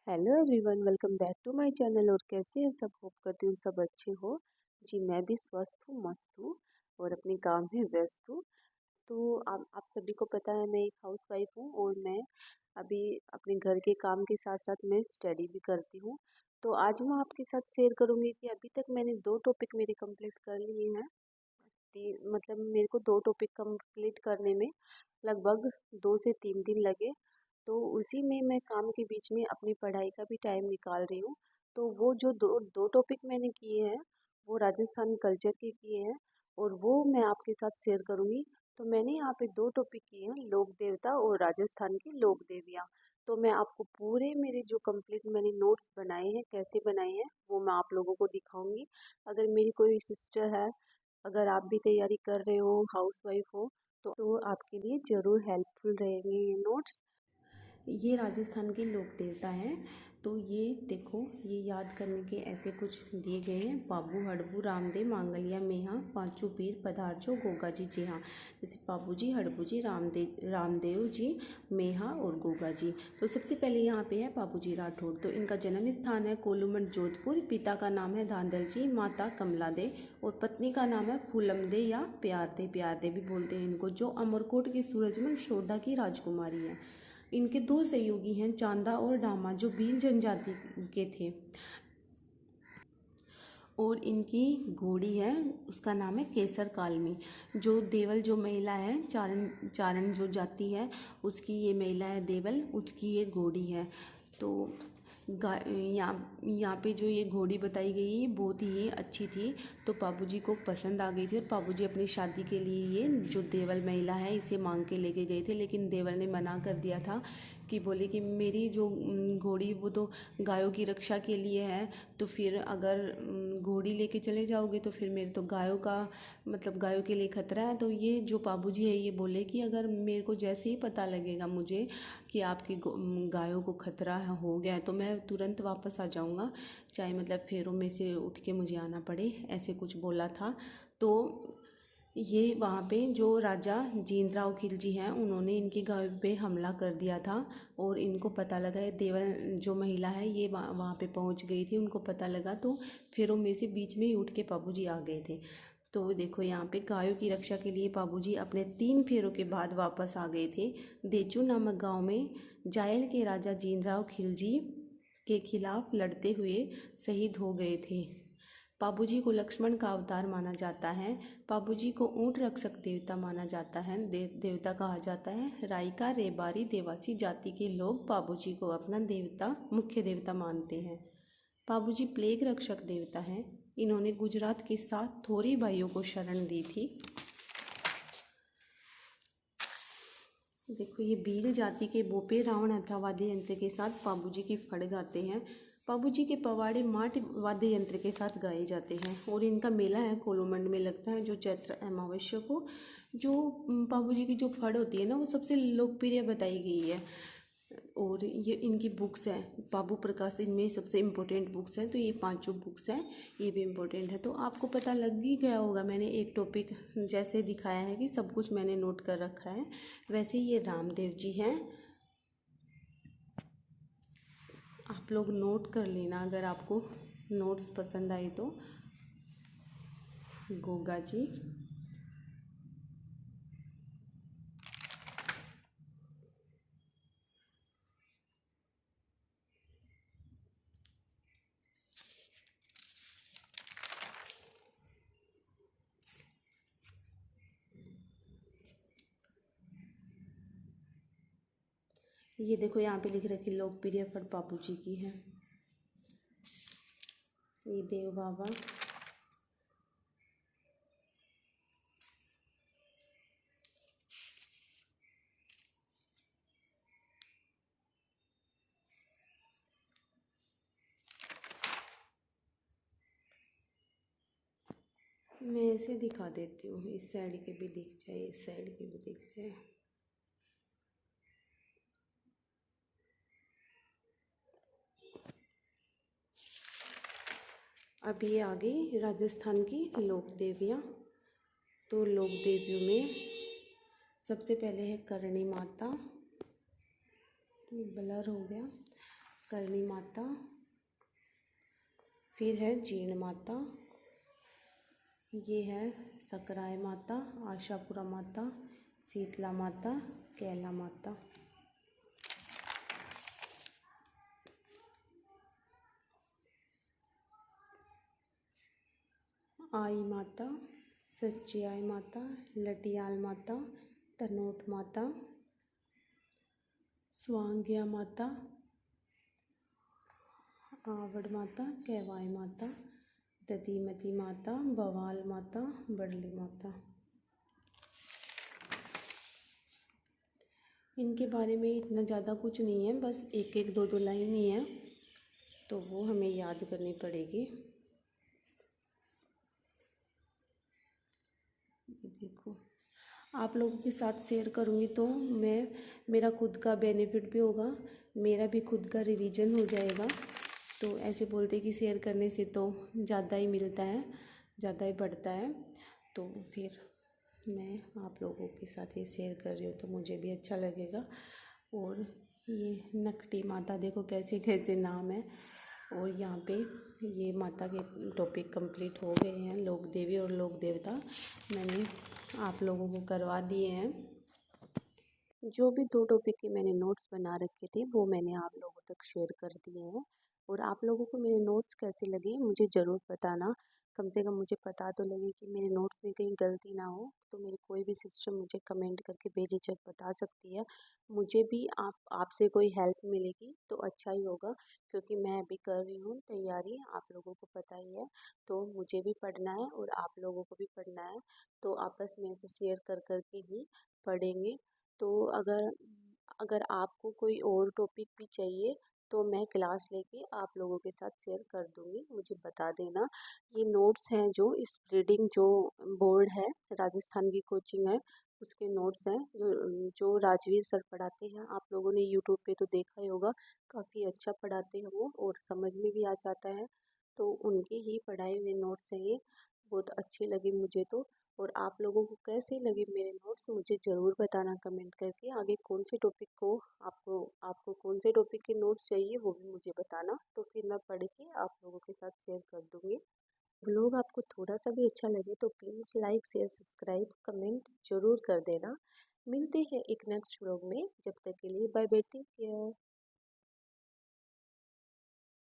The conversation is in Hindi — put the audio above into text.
Hello everyone, welcome back to my channel. और कैसे हैं सब? होप करती हूँ सब अच्छे हो। जी मैं भी स्वस्थ हूँ, मस्त हूँ और अपने काम में व्यस्त हूँ। तो आप सभी को पता है, मैं एक हाउस वाइफ हूँ और मैं अभी अपने घर के काम के साथ साथ मैं स्टडी भी करती हूँ। तो आज मैं आपके साथ शेयर करूँगी कि अभी तक मैंने 2 टॉपिक मेरे कंप्लीट कर लिए हैं। मतलब मेरे को 2 टॉपिक कंप्लीट करने में लगभग 2 से 3 दिन लगे। तो उसी में मैं काम के बीच में अपनी पढ़ाई का भी टाइम निकाल रही हूँ। तो वो जो दो दो टॉपिक मैंने किए हैं वो राजस्थान कल्चर के किए हैं और वो मैं आपके साथ शेयर करूँगी। तो मैंने यहाँ पे 2 टॉपिक किए हैं, लोक देवता और राजस्थान की लोक देवियाँ। तो मैं आपको पूरे मेरे जो कंप्लीट मैंने नोट्स बनाए हैं कैसे बनाए हैं वो मैं आप लोगों को दिखाऊंगी। अगर मेरी कोई सिस्टर है, अगर आप भी तैयारी कर रहे हो, हाउस वाइफ हो, तो आपके लिए ज़रूर हेल्पफुल रहेंगे ये नोट्स। ये राजस्थान के लोक देवता हैं। तो ये देखो, ये याद करने के ऐसे कुछ दिए गए हैं। बाबू हड़बू रामदेव मांगलिया मेहा पांचू पीर पधारचो गोगा जी जी हाँ। जैसे बाबू जी, हड़बू जी, रामदेव जी, मेहा और गोगा जी। तो सबसे पहले यहाँ पे है बाबू जी राठौड़। तो इनका जन्म स्थान है कोलूमठ जोधपुर। पिता का नाम है धांधल जी, माता कमला दे और पत्नी का नाम है फूलम दे या प्यार दे भी बोलते हैं इनको, जो अमरकोट की सूरजमल सोडा की राजकुमारी है। इनके 2 सहयोगी हैं, चांदा और डामा, जो भील जनजाति के थे। और इनकी घोड़ी है, उसका नाम है केसर कालमी। जो देवल जो महिला है, चारण चारण जो जाति है उसकी ये महिला है देवल, उसकी ये घोड़ी है। तो यहाँ पे जो ये घोड़ी बताई गई है बहुत ही अच्छी थी। तो बाबूजी को पसंद आ गई थी और बाबूजी अपनी शादी के लिए ये जो देवल महिला है इसे मांग के लेके गए थे, लेकिन देवल ने मना कर दिया था कि बोले कि मेरी जो घोड़ी वो तो गायों की रक्षा के लिए है। तो फिर अगर घोड़ी लेके चले जाओगे तो फिर मेरे तो गायों का मतलब गायों के लिए खतरा है। तो ये जो बाबूजी है ये बोले कि अगर मेरे को जैसे ही पता लगेगा मुझे कि आपकी गायों को खतरा हो गया है तो मैं तुरंत वापस आ जाऊँगा, चाहे मतलब फेरों में से उठ के मुझे आना पड़े, ऐसे कुछ बोला था। तो ये वहाँ पे जो राजा जींदराव खिलजी हैं उन्होंने इनकी गाय पे हमला कर दिया था और इनको पता लगा, ये देवल जो महिला है ये वहाँ पे पहुँच गई थी, उनको पता लगा तो फेरों में से बीच में ही उठ के बाबूजी आ गए थे। तो देखो यहाँ पे गायों की रक्षा के लिए बाबूजी अपने 3 फेरों के बाद वापस आ गए थे। देचू नामक गांव में जायल के राजा जींदराव खिलजी के खिलाफ लड़ते हुए शहीद हो गए थे। बाबूजी को लक्ष्मण का अवतार माना जाता है। बाबूजी को ऊंट रक्षक देवता माना जाता है, देवता कहा जाता है। रायका रेबारी देवासी जाति के लोग बाबूजी को अपना देवता मुख्य देवता मानते हैं। बाबूजी प्लेग रक्षक देवता हैं। इन्होंने गुजरात के 7 थोरी भाइयों को शरण दी थी। देखो ये भील जाति के बोपे रावण अथा वाद्य यंत्र के साथ बाबूजी की फड़ गाते हैं। बाबूजी के पवाड़े माट वाद्य यंत्र के साथ गाए जाते हैं और इनका मेला है कोलूमंड में लगता है, जो चैत्र अमावस्या को। जो बाबूजी की जो फड़ होती है ना वो सबसे लोकप्रिय बताई गई है। और ये इनकी बुक्स हैं, बाबू प्रकाश इनमें सबसे इम्पोर्टेंट बुक्स हैं। तो ये पांचों बुक्स हैं, ये भी इम्पोर्टेंट है। तो आपको पता लग ही गया होगा, मैंने एक टॉपिक जैसे दिखाया है कि सब कुछ मैंने नोट कर रखा है, वैसे ये रामदेव जी हैं। आप लोग नोट कर लेना अगर आपको नोट्स पसंद आए तो। गोगा जी, ये देखो यहाँ पे लिख रखी लोकप्रिय फट बाबू जी की है। ये देव बाबा, मैं ऐसे दिखा देती हूँ, इस साइड के भी दिख जाए, इस साइड के भी दिख जाए। अब ये आ गई राजस्थान की लोक देवियाँ। तो लोक देवियों में सबसे पहले है करणी माता, ये ब्लर हो गया। करणी माता, फिर है जीर्ण माता, ये है सकराय माता, आशापुरा माता, शीतला माता, कैला माता। आई माता, सच्ची आई माता, लटियाल माता, तनोट माता, स्वांग्या माता, आवड़ माता, कैवाई माता, दधीमती माता, बवाल माता, बड़ली माता। इनके बारे में इतना ज़्यादा कुछ नहीं है, बस एक एक दो दो लाइन ही है, तो वो हमें याद करनी पड़ेगी। ये देखो, आप लोगों के साथ शेयर करूँगी तो मेरा खुद का बेनिफिट भी होगा, मेरा भी खुद का रिवीजन हो जाएगा। तो ऐसे बोलते कि शेयर करने से तो ज़्यादा ही मिलता है, ज़्यादा ही बढ़ता है, तो फिर मैं आप लोगों के साथ ये शेयर कर रही हूँ तो मुझे भी अच्छा लगेगा। और ये नकटी माता, देखो कैसे कैसे नाम है। और यहाँ पे ये माता के टॉपिक कंप्लीट हो गए हैं, लोक देवी और लोक देवता मैंने आप लोगों को करवा दिए हैं। जो भी 2 टॉपिक के मैंने नोट्स बना रखे थे वो मैंने आप लोगों तक शेयर कर दिए हैं। और आप लोगों को मेरे नोट्स कैसे लगे मुझे ज़रूर बताना। कम से कम मुझे पता तो लगे कि मेरे नोट्स में कहीं गलती ना हो। तो मेरी कोई भी सिस्टर मुझे कमेंट करके बेझिझक बता सकती है। मुझे भी आपसे कोई हेल्प मिलेगी तो अच्छा ही होगा, क्योंकि मैं अभी कर रही हूँ तैयारी, आप लोगों को पता ही है। तो मुझे भी पढ़ना है और आप लोगों को भी पढ़ना है, तो आपस में ऐसे शेयर कर कर के ही पढ़ेंगे। तो अगर अगर आपको कोई और टॉपिक भी चाहिए तो मैं क्लास लेके आप लोगों के साथ शेयर कर दूँगी, मुझे बता देना। ये नोट्स हैं जो स्प्रेडिंग जो बोर्ड है, राजस्थान की कोचिंग है, उसके नोट्स हैं जो राजवीर सर पढ़ाते हैं। आप लोगों ने यूट्यूब पे तो देखा ही होगा, काफ़ी अच्छा पढ़ाते हैं वो और समझ में भी आ जाता है। तो उनके ही पढ़ाए हुए नोट्स हैं ये, बहुत अच्छे लगे मुझे तो। और आप लोगों को कैसे लगे मेरे नोट्स मुझे ज़रूर बताना कमेंट करके। आगे कौन से टॉपिक को आपको आपको कौन से टॉपिक के नोट्स चाहिए वो भी मुझे बताना, तो फिर मैं पढ़ के आप लोगों के साथ शेयर कर दूँगी। व्लॉग आपको थोड़ा सा भी अच्छा लगे तो please like share subscribe comment ज़रूर कर देना। मिलते हैं एक नेक्स्ट व्लॉग में, जब तक के लिए बाय बाय, टेक केयर।